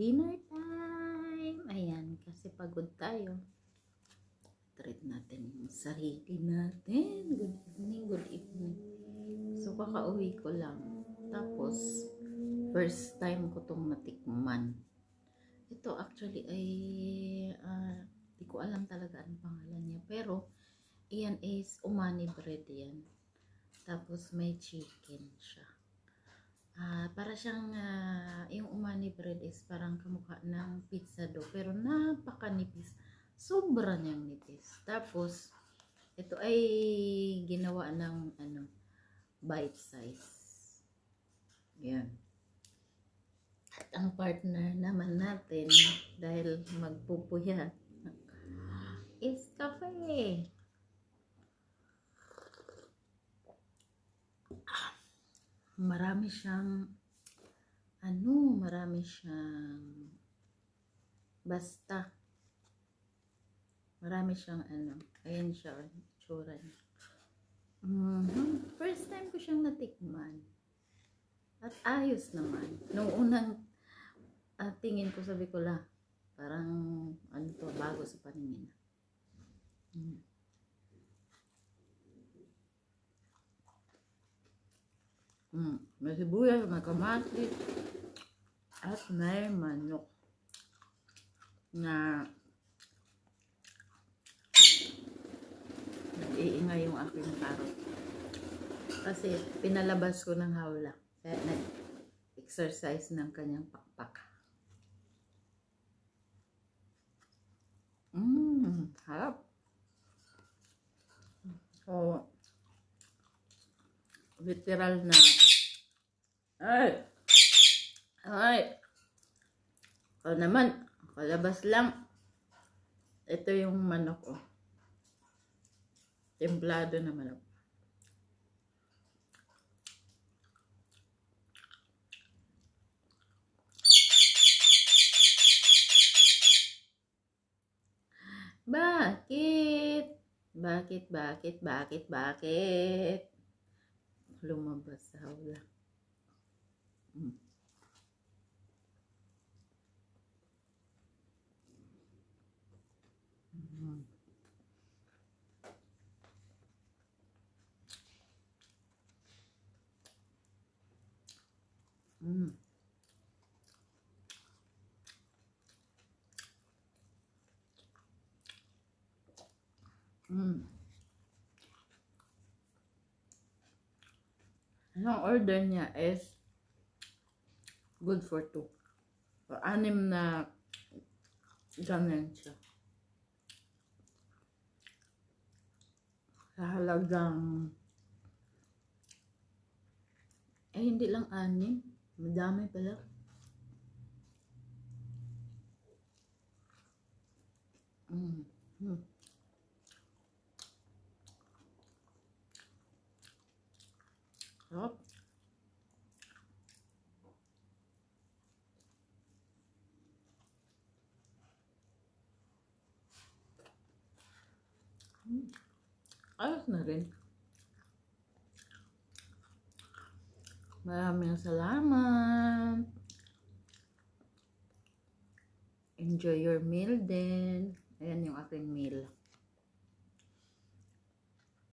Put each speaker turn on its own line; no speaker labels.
dinner time. Ayan, kasi pagod tayo. Treat natin yung sarili natin. Good evening, good evening. So, kakauwi ko lang. Tapos, first time ko tong natikman. Ito actually ay, di ko alam talaga ang pangalan niya. Pero, iyan is umani bread yan. Tapos, may chicken siya. Para siyang, yung umani bread is parang kamukha ng pizza dough. Pero napakanipis. Sobra niyang nipis. Tapos, ito ay ginawa ng bite size. Yan. At ang partner naman natin, dahil magpupuyat, is cafe. Marami siyang basta marami siyang ayan siya, tsura niya. First time ko siyang natikman at ayos naman. Nung unang tingin ko, sabi ko parang to, bago sa paningin. May sibuyas, may kamatis, at may manok na nag-iingay yung aking karot. Kasi pinalabas ko ng hawla. Kaya nag-exercise ng kanyang pakpak. Harap. So, literal na ay o naman kalabas lang. Ito yung manok, templado na manok. Bakit lumabas sa hawla? Ang order niya is good for 2. So, 6 na ganyan siya. Sa halagang hindi lang 6. Madami pala. Sarap. Ayos na rin. Maraming salamat. Enjoy your meal din. Ayan yung aking meal.